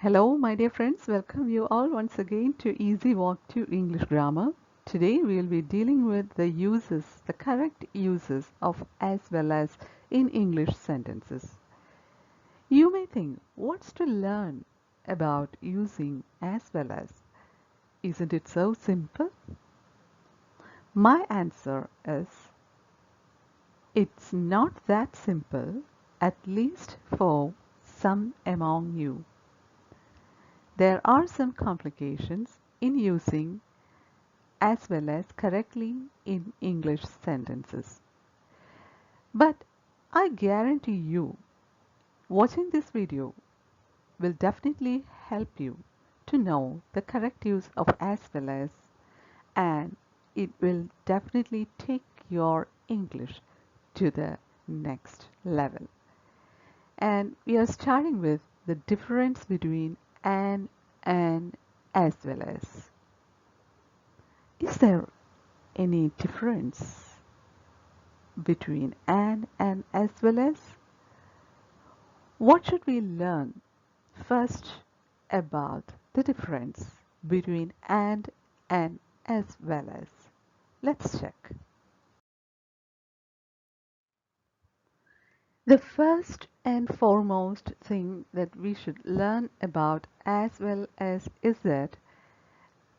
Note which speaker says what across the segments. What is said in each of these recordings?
Speaker 1: Hello, my dear friends. Welcome you all once again to Easy Walk to English Grammar. Today we will be dealing with the correct uses of as well as in English sentences. You may think, what's to learn about using as well as? Isn't it so simple? My answer is, it's not that simple, at least for some among you. There are some complications in using as well as correctly in English sentences. But I guarantee you, watching this video will definitely help you to know the correct use of as well as, and it will definitely take your English to the next level. And we are starting with the difference between and as well as. Is there any difference between and as well as? What should we learn first about the difference between and as well as? Let's check. The first and foremost thing that we should learn about as well as is that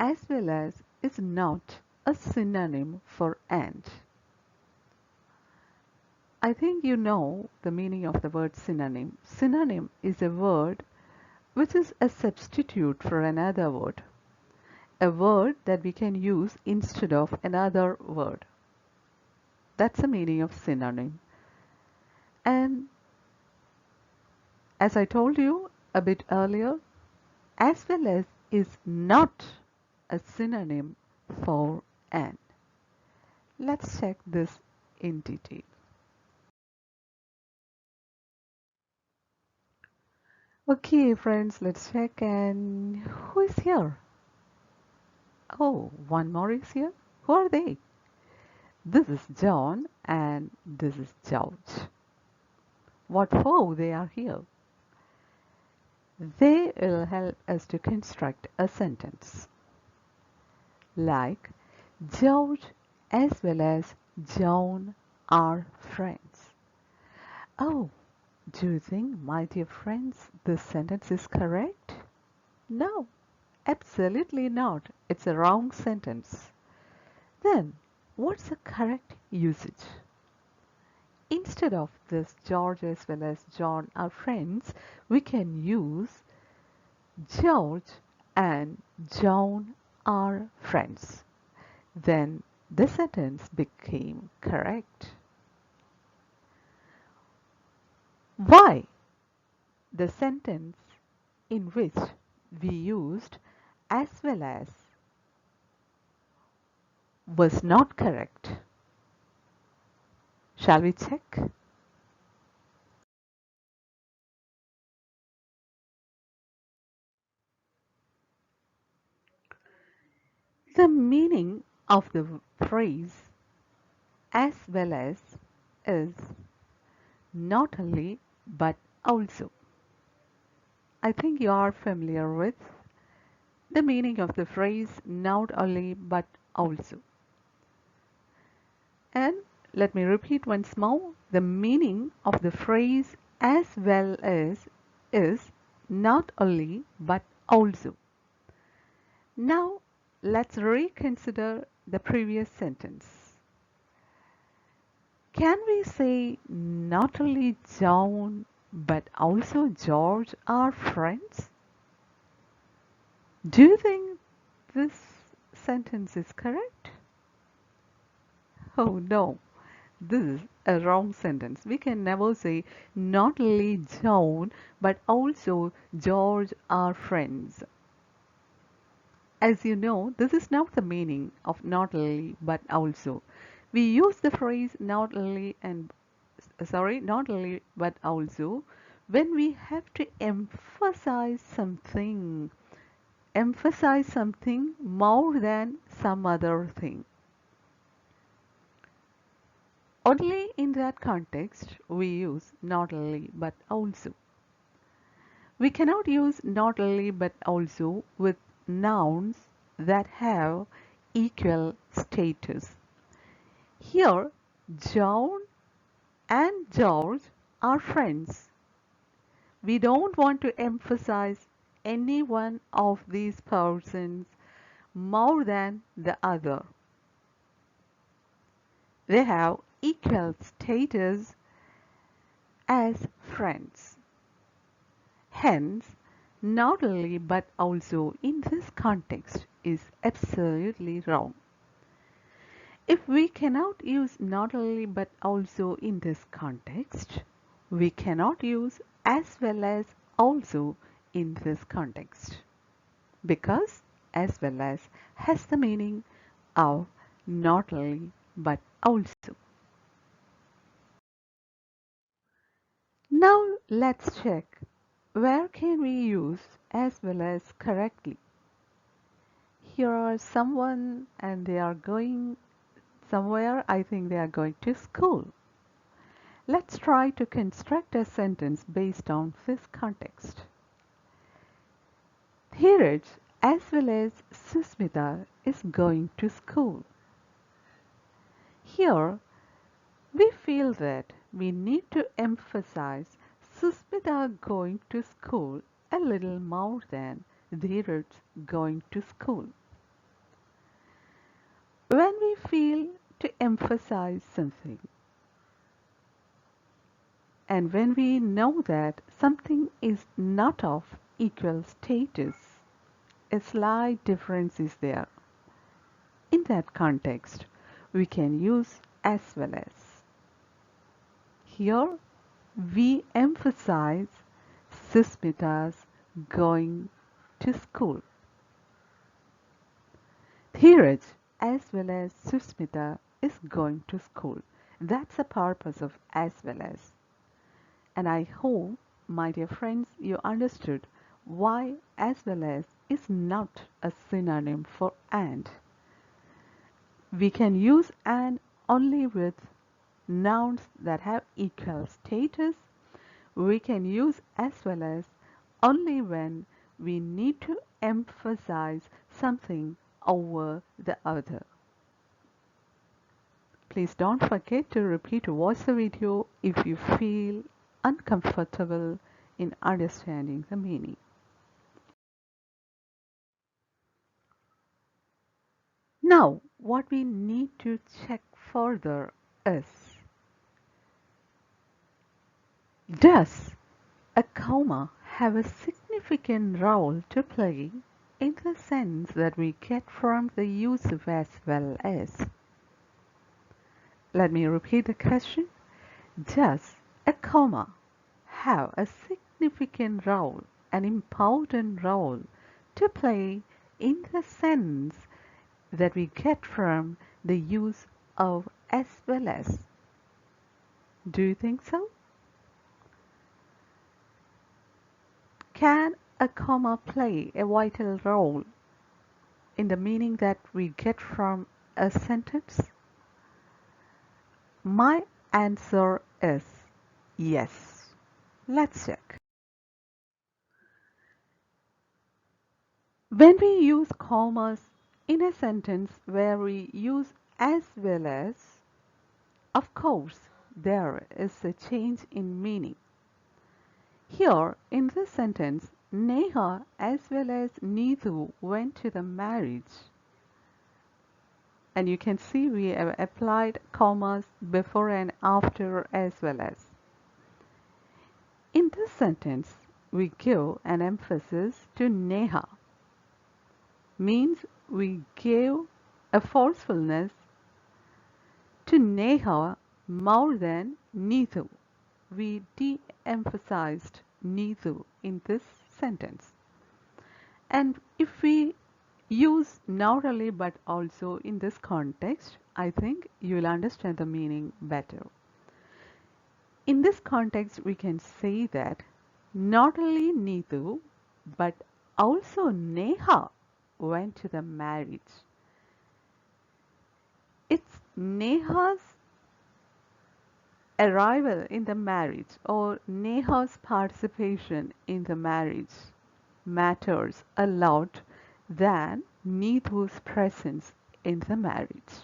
Speaker 1: as well as is not a synonym for and. I think you know the meaning of the word synonym. Synonym is a word which is a substitute for another word, a word that we can use instead of another word. That's the meaning of synonym. And as I told you a bit earlier, as well as is not a synonym for and. Let's check this in detail. Okay, friends, let's check. And who is here? Oh, one more is here. Who are they? This is John and this is George. What for they are here? They will help us to construct a sentence like George as well as John are friends. Oh, do you think, my dear friends, this sentence is correct? No, absolutely not. It's a wrong sentence. Then, what's the correct usage? Instead of this George as well as John are friends, we can use George and John are friends. Then the sentence became correct. Why? The sentence in which we used as well as was not correct. Shall we check? The meaning of the phrase as well as is not only but also. I think you are familiar with the meaning of the phrase not only but also. And let me repeat once more, the meaning of the phrase as well as is not only but also. Now let's reconsider the previous sentence. Can we say not only John but also George are friends? Do you think this sentence is correct? Oh no, this is a wrong sentence. We can never say not only John but also George are friends. As you know, this is not the meaning of not only but also. We use the phrase not only but also when we have to emphasize something more than some other thing. Only in that context we use not only but also. We cannot use not only but also with nouns that have equal status. Here, John and George are friends. We don't want to emphasize any one of these persons more than the other. They have equal status as friends. Hence, not only but also in this context is absolutely wrong. If we cannot use not only but also in this context, we cannot use as well as also in this context, because as well as has the meaning of not only but also. Now let's check where can we use as well as correctly. Here are someone and they are going somewhere. I think they are going to school. Let's try to construct a sentence based on this context. Dheeraj as well as Susmita is going to school. Here we feel that we need to emphasize Susmita going to school a little more than Dheeraj going to school. When we feel to emphasize something, and when we know that something is not of equal status, a slight difference is there. In that context, we can use as well as. Here, we emphasize Susmita's going to school. Dheeraj as well as Susmita is going to school. That's the purpose of as well as. And I hope, my dear friends, you understood why as well as is not a synonym for and. We can use and only with nouns that have equal status. We can use as well as only when we need to emphasize something over the other. Please don't forget to repeat or watch the video if you feel uncomfortable in understanding the meaning. Now, what we need to check further is, does a comma have a significant role to play in the sense that we get from the use of as well as? Let me repeat the question. Does a comma have a significant role, an important role to play in the sense that we get from the use of as well as? Do you think so? Can a comma play a vital role in the meaning that we get from a sentence? My answer is yes. Let's check. When we use commas in a sentence where we use as well as, of course, there is a change in meaning. Here, in this sentence, Neha as well as Neetu went to the marriage. And you can see we have applied commas before and after as well as. In this sentence, we give an emphasis to Neha, means we give a forcefulness to Neha more than Neetu. We de-emphasized Neetu in this sentence. And if we use not only but also in this context, I think you will understand the meaning better. In this context, we can say that not only Neetu but also Neha went to the marriage. It's Neha's arrival in the marriage or Neha's participation in the marriage matters a lot than Neethu's presence in the marriage.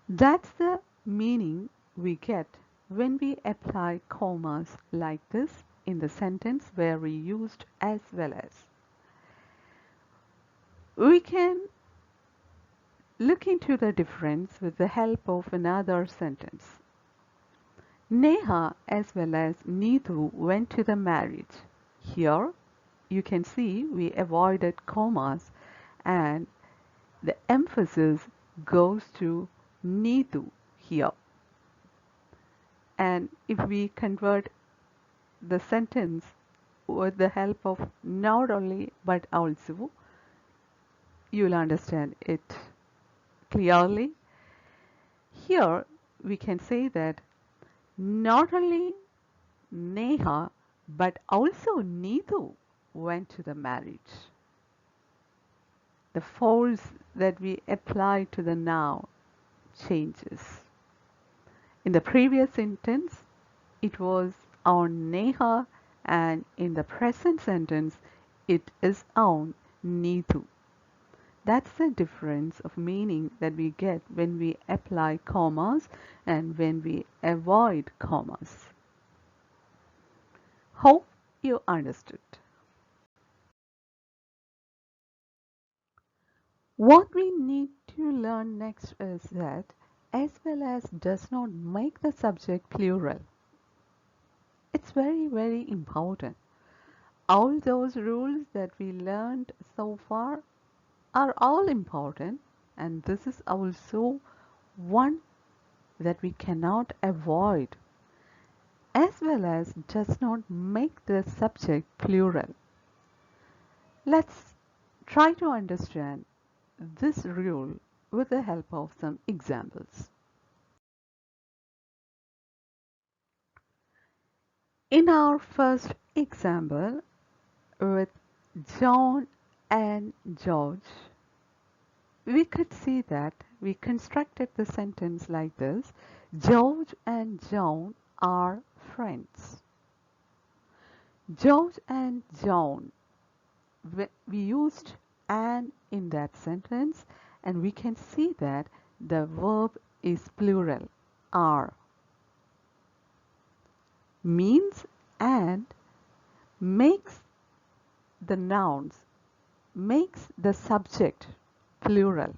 Speaker 1: That's the meaning we get when we apply commas like this in the sentence where we used as well as. We can look into the difference with the help of another sentence. Neha as well as Neethu went to the marriage. Here you can see we avoided commas and the emphasis goes to Neethu here. And if we convert the sentence with the help of not only but also, you will understand it clearly. Here we can say that not only Neha but also Neethu went to the marriage. The force that we apply to the noun changes. In the previous sentence, it was on Neha, and in the present sentence, it is on Neethu. That's the difference of meaning that we get when we apply commas and when we avoid commas. Hope you understood. What we need to learn next is that as well as does not make the subject plural. It's very, very important. All those rules that we learned so far are all important, and this is also one that we cannot avoid, as well as does not make the subject plural. Let's try to understand this rule with the help of some examples. In our first example with John and George, we could see that we constructed the sentence like this: George and John are friends. George and John, we used "and" in that sentence, and we can see that the verb is plural, are. Means and makes the nouns, makes the subject plural.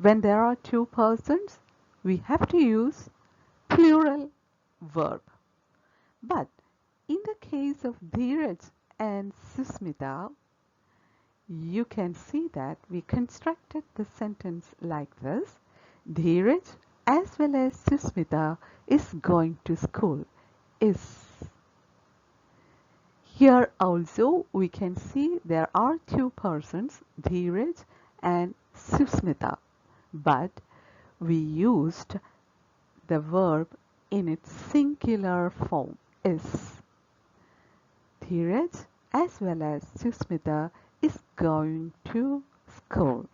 Speaker 1: When there are two persons, we have to use plural verb. But in the case of Dheeraj and Susmita, you can see that we constructed the sentence like this: Dheeraj as well as Susmita is going to school. Is. Here also we can see there are two persons, Dheeraj and Susmita, but we used the verb in its singular form, is. Dheeraj as well as Susmita is going to school.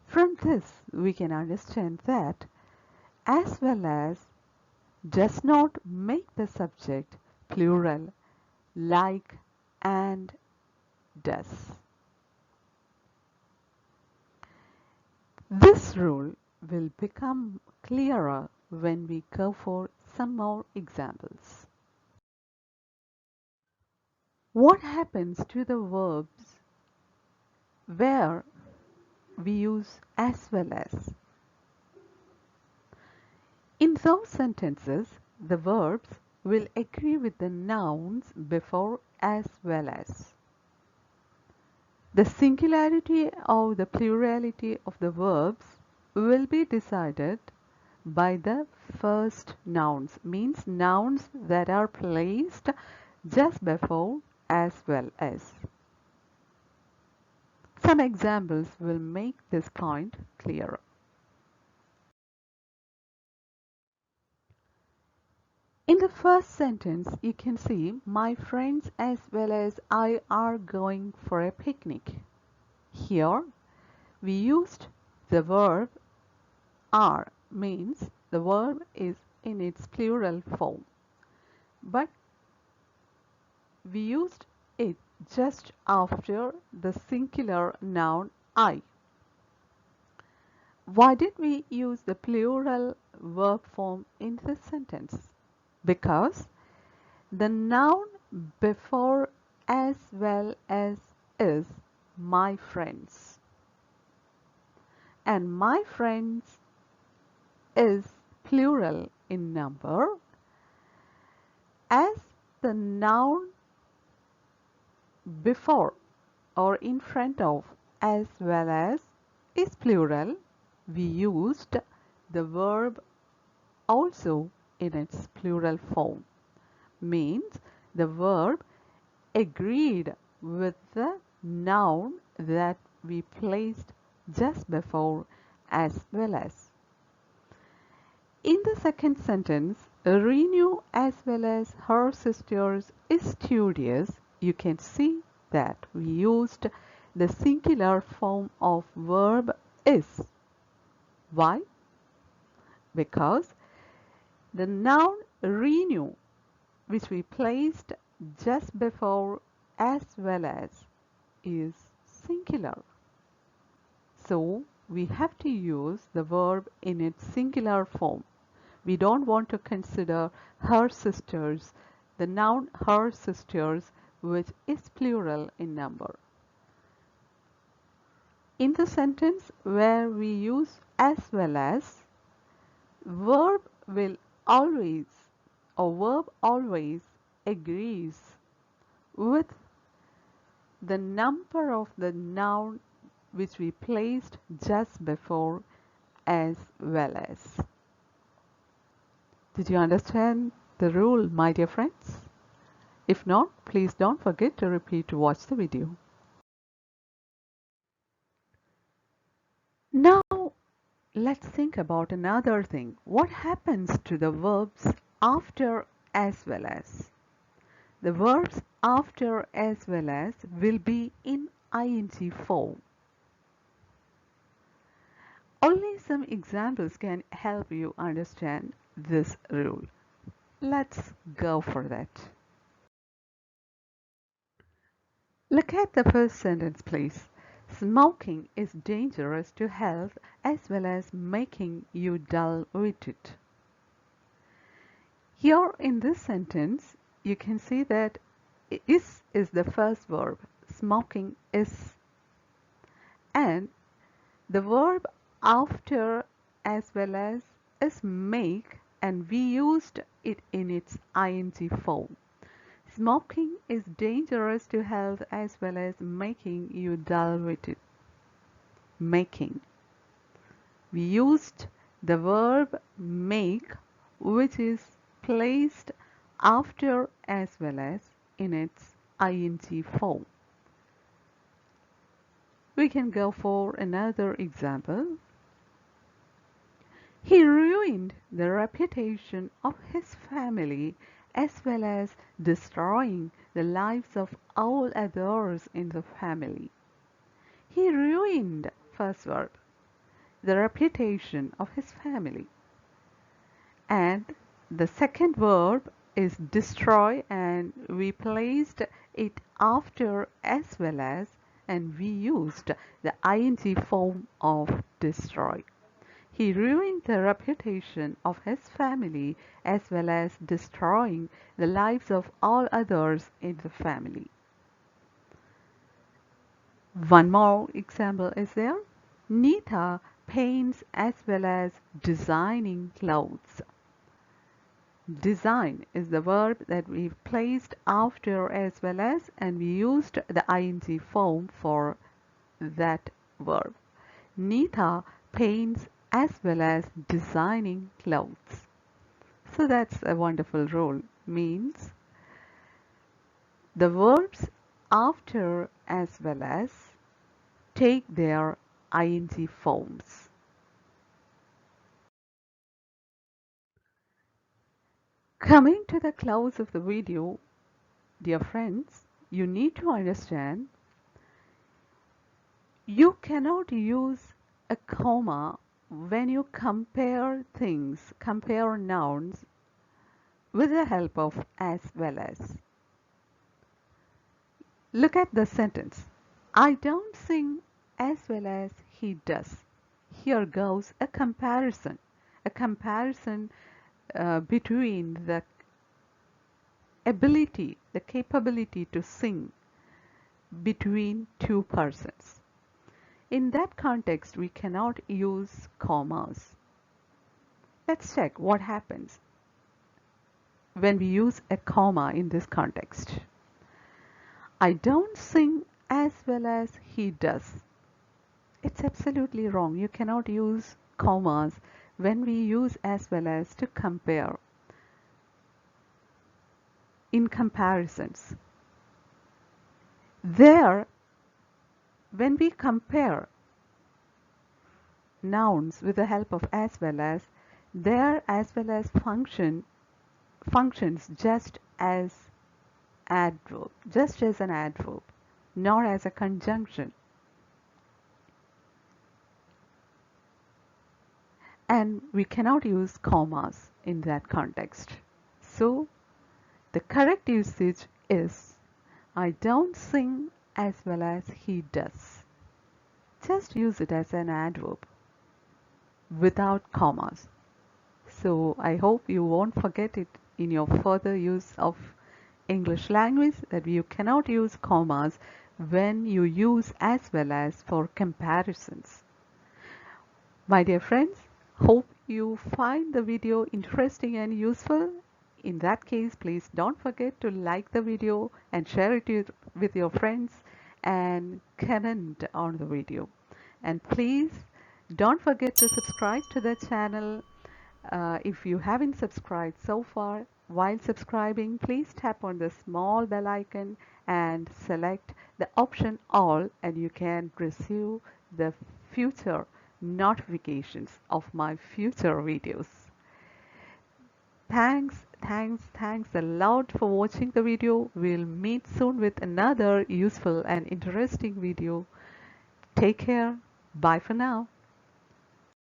Speaker 1: From this we can understand that as well as does not make the subject plural like and does. This rule will become clearer when we go for some more examples. What happens to the verbs where we use as well as? In those sentences, the verbs will agree with the nouns before as well as. The singularity or the plurality of the verbs will be decided by the first nouns, means nouns that are placed just before as well as. Some examples will make this point clearer. In the first sentence, you can see my friends as well as I are going for a picnic. Here, we used the verb are means the verb is in its plural form, but we used it just after the singular noun I. Why did we use the plural verb form in this sentence? Because the noun before as well as is my friends, and my friends is plural in number, as the noun before or in front of as well as is plural, we used the verb also in its plural form. Means the verb agreed with the noun that we placed just before as well as. In the second sentence, Renu as well as her sisters is studious. You can see that we used the singular form of verb is. Why? Because the noun Renu, which we placed just before as well as, is singular. So we have to use the verb in its singular form. We don't want to consider her sisters, the noun her sisters, which is plural in number. In the sentence where we use as well as, verb will always or verb always agrees with the number of the noun which we placed just before as well as. Did you understand the rule, my dear friends? If not, please don't forget to repeat to watch the video. Now, let's think about another thing. What happens to the verbs after as well as? The verbs after as well as will be in ing form. Only some examples can help you understand this rule. Let's go for that. Look at the first sentence, please. Smoking is dangerous to health as well as making you dull-witted. Here in this sentence, you can see that is the first verb. Smoking is. And the verb after as well as is make, and we used it in its ing form. Smoking is dangerous to health as well as making you dull-witted. Making. We used the verb make, which is placed after as well as in its ing form. We can go for another example. He ruined the reputation of his family as well as destroying the lives of all others in the family. He ruined, first verb, the reputation of his family. And the second verb is destroy, and we placed it after as well as, and we used the ing form of destroy. He ruined the reputation of his family as well as destroying the lives of all others in the family. One more example is there. Neeta paints as well as designing clothes. Design is the verb that we placed after as well as, and we used the ing form for that verb. Neeta paints as well as designing clothes. So that's a wonderful rule. Means the verbs after as well as take their ing forms. Coming to the close of the video, dear friends, you need to understand you cannot use a comma when you compare things, compare nouns with the help of as well as. Look at the sentence. I don't sing as well as he does. Here goes a comparison. A comparison between the ability, the capability to sing between two persons. In that context, we cannot use commas. Let's check what happens when we use a comma in this context. I don't sing as well as he does. It's absolutely wrong. You cannot use commas when we use as well as to compare. In comparisons, there, when we compare nouns with the help of as well as, their as well as functions just as an adverb, nor as a conjunction. And we cannot use commas in that context. So the correct usage is I don't sing as well as he does. Just use it as an adverb without commas. So I hope you won't forget it in your further use of English language, that you cannot use commas when you use as well as for comparisons. My dear friends, hope you find the video interesting and useful. In that case, please don't forget to like the video and share it with your friends and comment on the video. And please don't forget to subscribe to the channel. If you haven't subscribed so far, while subscribing, please tap on the small bell icon and select the option all, and you can receive the future notifications of my future videos. Thanks a lot for watching the video. We'll meet soon with another useful and interesting video. Take care. Bye for now.